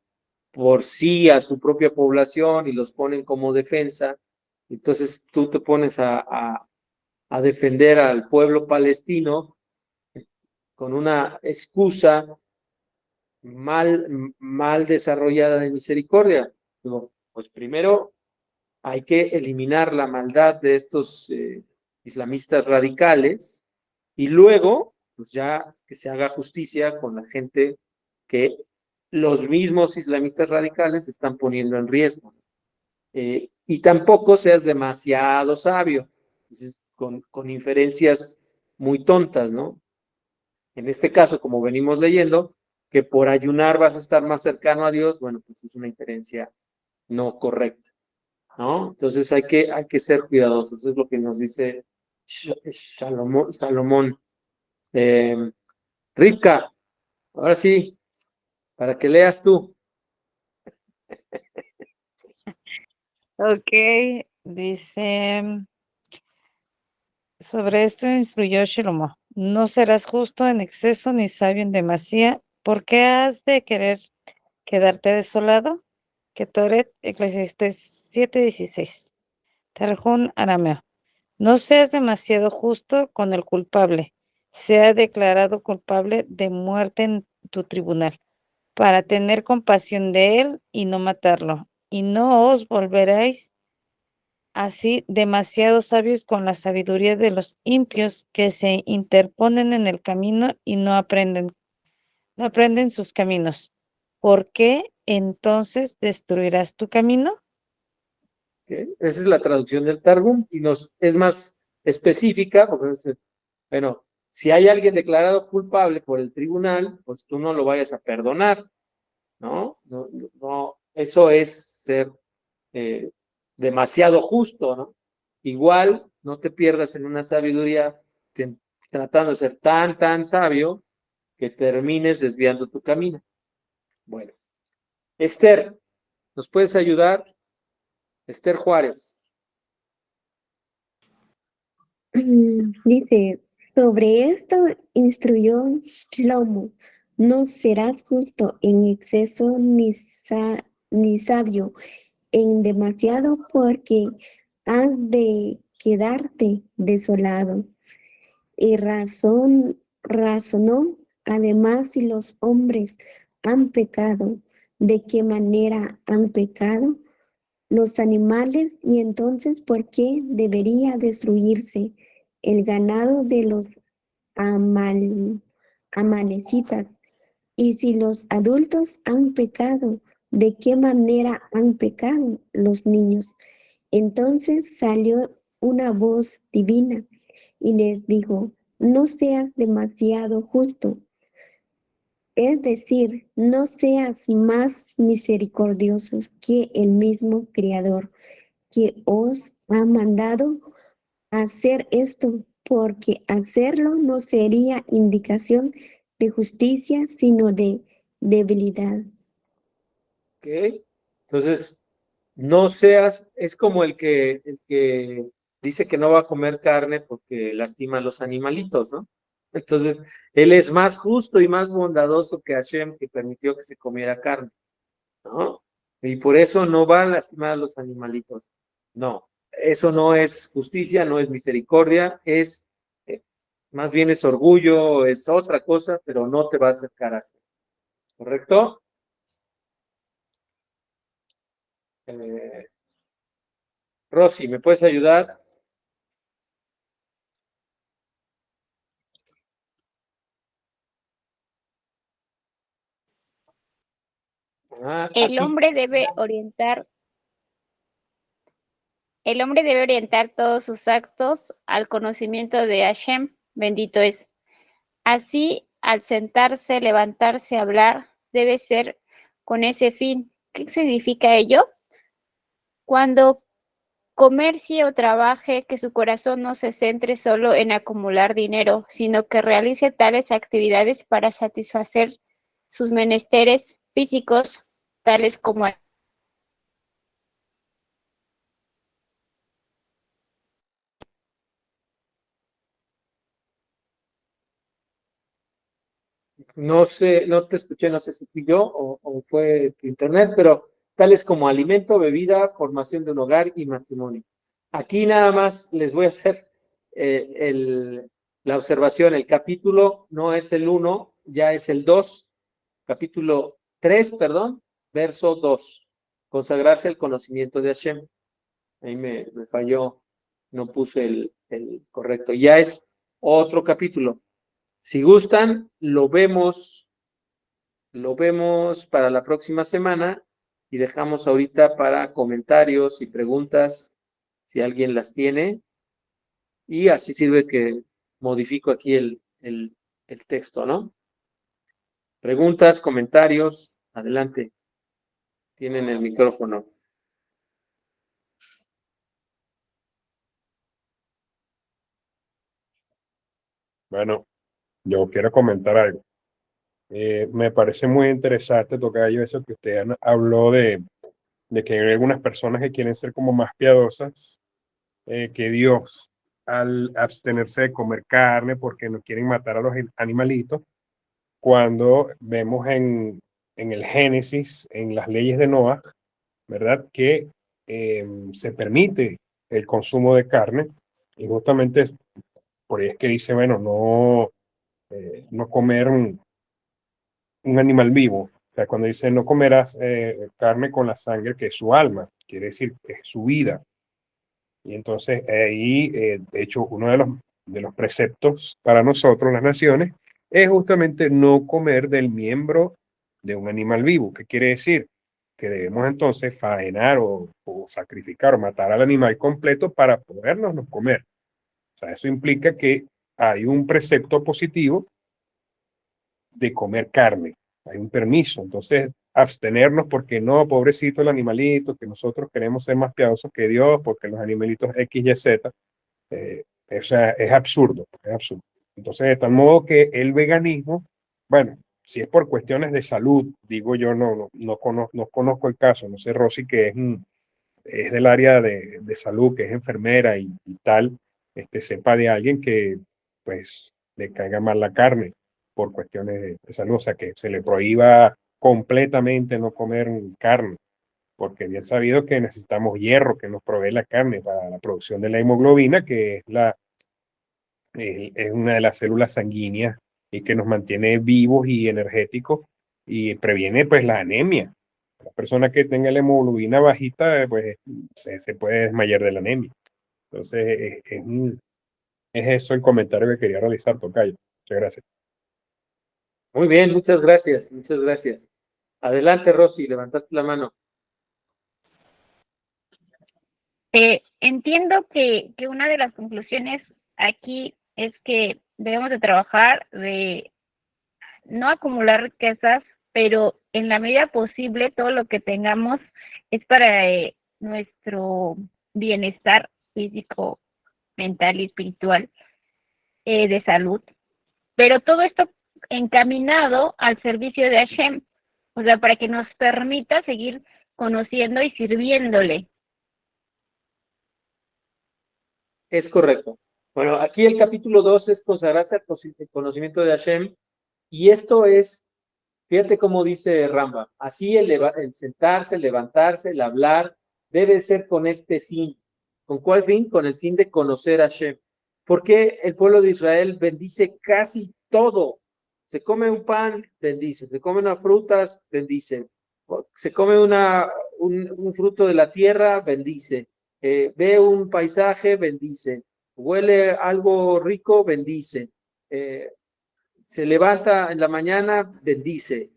por sí a su propia población y los ponen como defensa, entonces tú te pones a defender al pueblo palestino con una excusa mal desarrollada de misericordia. Digo, pues primero hay que eliminar la maldad de estos islamistas radicales y luego, pues ya que se haga justicia con la gente que los mismos islamistas radicales están poniendo en riesgo. Y tampoco seas demasiado sabio, con inferencias muy tontas, ¿no? En este caso, como venimos leyendo, que por ayunar vas a estar más cercano a Dios, bueno, pues es una inferencia no correcta, ¿no? Entonces hay que ser cuidadosos, es lo que nos dice Salomón. Rivka, ahora sí, para que leas tú. Ok, dice, sobre esto instruyó Shlomo. No serás justo en exceso ni sabio en demasía. ¿Por qué has de querer quedarte desolado? Ketoret, Eclesiastés 7:16. Tarjún arameo. No seas demasiado justo con el culpable. Sea declarado culpable de muerte en tu tribunal, para tener compasión de él y no matarlo. Y no os volveréis así demasiado sabios con la sabiduría de los impios que se interponen en el camino y no aprenden sus caminos. ¿Por qué entonces destruirás tu camino? ¿Okay? Esa es la traducción del Targum y es más específica, porque bueno, si hay alguien declarado culpable por el tribunal, pues tú no lo vayas a perdonar, ¿no? No, eso es ser demasiado justo, ¿no? Igual, no te pierdas en una sabiduría tratando de ser tan sabio que termines desviando tu camino. Bueno, Esther, ¿nos puedes ayudar? Esther Juárez. Dice, sobre esto instruyó Shlomo, no serás justo en exceso ni sabio en demasiado porque has de quedarte desolado. Y razonó además si los hombres han pecado, ¿de qué manera han pecado? Los animales, y entonces ¿por qué debería destruirse el ganado de los amalecitas? Y si los adultos han pecado, ¿de qué manera han pecado los niños? Entonces salió una voz divina y les dijo, no seas demasiado justo. Es decir, no seas más misericordiosos que el mismo Creador que os ha mandado hacer esto, porque hacerlo no sería indicación de justicia, sino de debilidad. ¿Ok? Entonces, no seas, es como el que dice que no va a comer carne porque lastima a los animalitos, ¿no? Entonces, él es más justo y más bondadoso que Hashem, que permitió que se comiera carne, ¿no? Y por eso no va a lastimar a los animalitos. No, eso no es justicia, no es misericordia, es más bien es orgullo, es otra cosa, pero no te va a acercar a Hashem. ¿Correcto? Rosy, ¿me puedes ayudar? El hombre debe orientar todos sus actos al conocimiento de Hashem, bendito es. Así, al sentarse, levantarse, hablar, debe ser con ese fin. ¿Qué significa ello? Cuando comercie o trabaje, que su corazón no se centre solo en acumular dinero, sino que realice tales actividades para satisfacer sus menesteres físicos, tales como No sé, no te escuché, no sé si fui yo o fue tu internet, pero tales como alimento, bebida, formación de un hogar y matrimonio. Aquí nada más les voy a hacer la observación. El capítulo no es el 1, ya es el 2, capítulo 3, perdón, verso 2. Consagrarse al conocimiento de Hashem. Ahí me falló, no puse el correcto. Ya es otro capítulo. Si gustan, lo vemos para la próxima semana y dejamos ahorita para comentarios y preguntas si alguien las tiene. Y así sirve que modifico aquí el texto, ¿no? Preguntas, comentarios, adelante. Tienen el micrófono. Bueno, yo quiero comentar algo. Me parece muy interesante, tocayo, eso que usted habló de que hay algunas personas que quieren ser como más piadosas que Dios al abstenerse de comer carne porque no quieren matar a los animalitos, cuando vemos en el Génesis, en las leyes de Noah, ¿verdad? Que se permite el consumo de carne y justamente por ahí es que dice, bueno, no comer un animal vivo. O sea, cuando dice no comerás carne con la sangre, que es su alma, quiere decir que es su vida. Y entonces ahí, de hecho, uno de los preceptos para nosotros, las naciones, es justamente no comer del miembro de un animal vivo. ¿Qué quiere decir? Que debemos entonces faenar o sacrificar o matar al animal completo para podernos comer. O sea, eso implica que hay un precepto positivo de comer carne, hay un permiso. Entonces, abstenernos porque no, pobrecito el animalito, que nosotros queremos ser más piadosos que Dios, porque los animalitos X, Y, Z, o sea, es absurdo, es absurdo. Entonces, de tal modo que el veganismo, bueno, si es por cuestiones de salud, digo yo, no conozco el caso, no sé, Rosy, que es del área de salud, que es enfermera y tal, sepa de alguien que, pues, le caiga mal la carne por cuestiones de salud, o sea, que se le prohíba completamente no comer carne, porque bien sabido que necesitamos hierro que nos provee la carne para la producción de la hemoglobina, que es una de las células sanguíneas y que nos mantiene vivos y energéticos y previene pues la anemia. La persona que tenga la hemoglobina bajita, pues se puede desmayar de la anemia. Entonces, es eso el comentario que quería realizar, tocayo. Muchas gracias. Muy bien, muchas gracias, muchas gracias. Adelante, Rosy, levantaste la mano. Entiendo que una de las conclusiones aquí es que debemos de trabajar de no acumular riquezas, pero en la medida posible todo lo que tengamos es para nuestro bienestar físico, mental y espiritual, de salud. Pero todo esto encaminado al servicio de Hashem, O sea, para que nos permita seguir conociendo y sirviéndole. Es correcto. Bueno, aquí el capítulo 2 es consagrarse al conocimiento de Hashem, y esto es, fíjate cómo dice Rambam, así el sentarse, el levantarse, el hablar, debe ser con este fin. ¿Con cuál fin? Con el fin de conocer a Hashem. ¿Por qué el pueblo de Israel bendice casi todo? Se come un pan, bendice. Se come unas frutas, bendice. Se come un fruto de la tierra, bendice. Ve un paisaje, bendice. Huele algo rico, bendice. Se levanta en la mañana, bendice,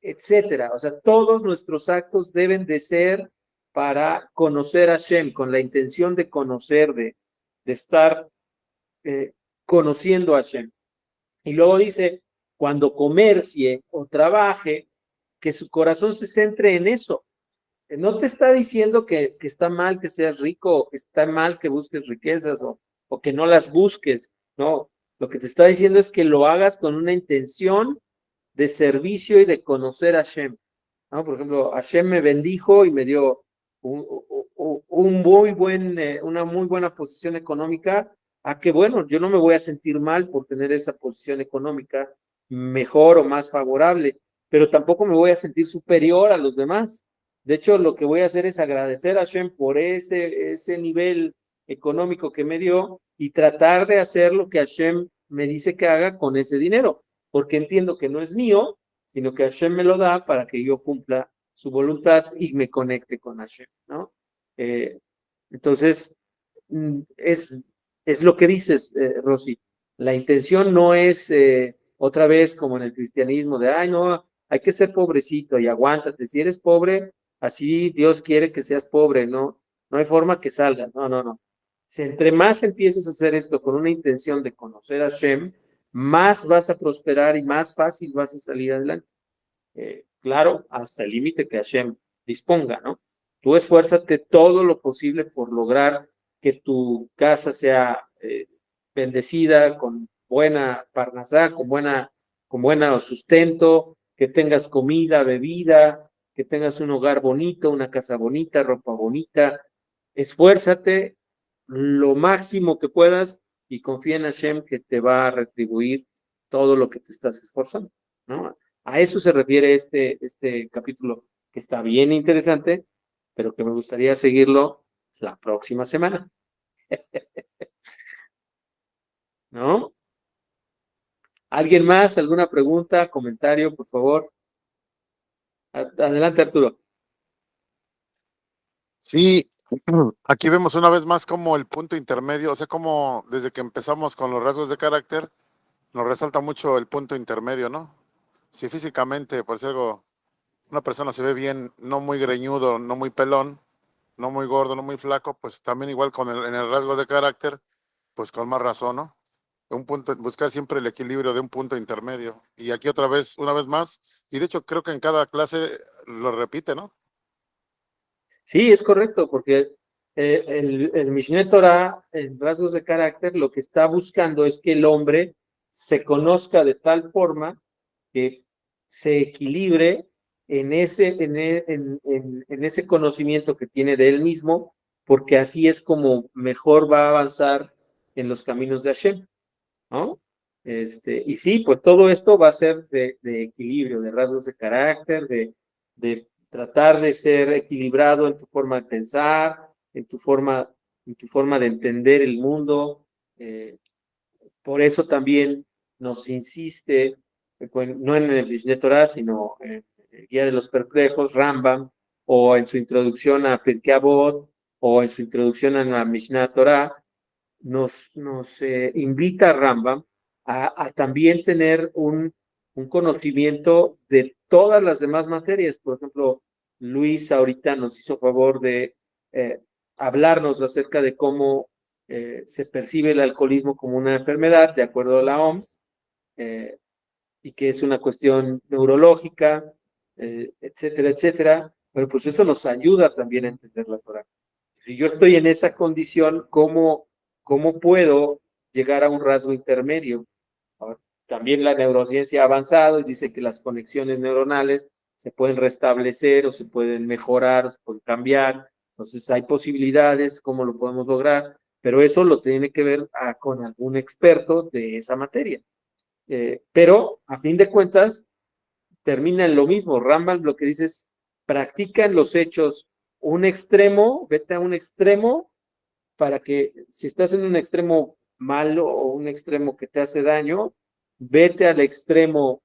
etcétera. O sea, todos nuestros actos deben de ser para conocer a Hashem, con la intención de conocer, de estar conociendo a Hashem. Y luego dice, cuando comercie o trabaje, que su corazón se centre en eso. No te está diciendo que está mal que seas rico, o que está mal que busques riquezas, o que no las busques. No, lo que te está diciendo es que lo hagas con una intención de servicio y de conocer a Hashem. ¿No? Por ejemplo, Hashem me bendijo y me dio una muy buena posición económica. Que bueno, yo no me voy a sentir mal por tener esa posición económica mejor o más favorable, pero tampoco me voy a sentir superior a los demás. De hecho, lo que voy a hacer es agradecer a Hashem por ese nivel económico que me dio y tratar de hacer lo que Hashem me dice que haga con ese dinero, porque entiendo que no es mío, sino que Hashem me lo da para que yo cumpla su voluntad y me conecte con Hashem, ¿no? Entonces, es lo que dices, Rosy. La intención no es otra vez como en el cristianismo de, ay, no, hay que ser pobrecito y aguántate. Si eres pobre, así Dios quiere que seas pobre, ¿no? No hay forma que salga. No, no, no. Si entre más empieces a hacer esto con una intención de conocer a Hashem, más vas a prosperar y más fácil vas a salir adelante. Claro, hasta el límite que Hashem disponga, ¿no? Tú esfuérzate todo lo posible por lograr que tu casa sea bendecida, con buena parnasá, con buena sustento, que tengas comida, bebida, que tengas un hogar bonito, una casa bonita, ropa bonita. Esfuérzate lo máximo que puedas y confía en Hashem que te va a retribuir todo lo que te estás esforzando, ¿no? A eso se refiere este capítulo, que está bien interesante, pero que me gustaría seguirlo la próxima semana. ¿No? ¿Alguien más? ¿Alguna pregunta, comentario, por favor? Adelante, Arturo. Sí, aquí vemos una vez más como el punto intermedio, o sea, como desde que empezamos con los rasgos de carácter, nos resalta mucho el punto intermedio, ¿no? Si físicamente, por decir algo, una persona se ve bien, no muy greñudo, no muy pelón, no muy gordo, no muy flaco, pues también igual en el rasgo de carácter, pues con más razón, ¿no? Buscar siempre el equilibrio de un punto intermedio. Y aquí otra vez, una vez más, y de hecho creo que en cada clase lo repite, ¿no? Sí, es correcto, porque el Mishneh Torah, en rasgos de carácter, lo que está buscando es que el hombre se conozca de tal forma que se equilibre en ese conocimiento que tiene de él mismo, porque así es como mejor va a avanzar en los caminos de Hashem, ¿no? Y sí, pues todo esto va a ser de equilibrio, de rasgos de carácter, de tratar de ser equilibrado en tu forma de pensar, en tu forma de entender el mundo. Por eso también nos insiste, no en el Mishneh Torah, sino en el Guía de los Perplejos, Rambam, o en su introducción a Pirkei Avot, o en su introducción a la Mishneh Torah, nos invita a Rambam a también tener un conocimiento de todas las demás materias. Por ejemplo, Luis ahorita nos hizo favor de hablarnos acerca de cómo se percibe el alcoholismo como una enfermedad, de acuerdo a la OMS, y que es una cuestión neurológica, etcétera, etcétera. Pero pues eso nos ayuda también a entender la Torah. Si yo estoy en esa condición, ¿cómo puedo llegar a un rasgo intermedio? También la neurociencia ha avanzado y dice que las conexiones neuronales se pueden restablecer o se pueden mejorar o se pueden cambiar. Entonces hay posibilidades, cómo lo podemos lograr, pero eso lo tiene que ver con algún experto de esa materia. Pero a fin de cuentas termina en lo mismo. Rambam lo que dice es, practica en los hechos un extremo, vete a un extremo para que si estás en un extremo malo o un extremo que te hace daño, vete al extremo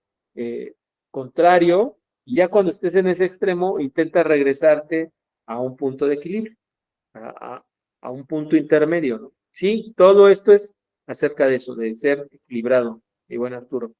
contrario y ya cuando estés en ese extremo intenta regresarte a un punto de equilibrio, a un punto intermedio, ¿no? Sí, todo esto es acerca de eso, de ser equilibrado. Y bueno, Arturo.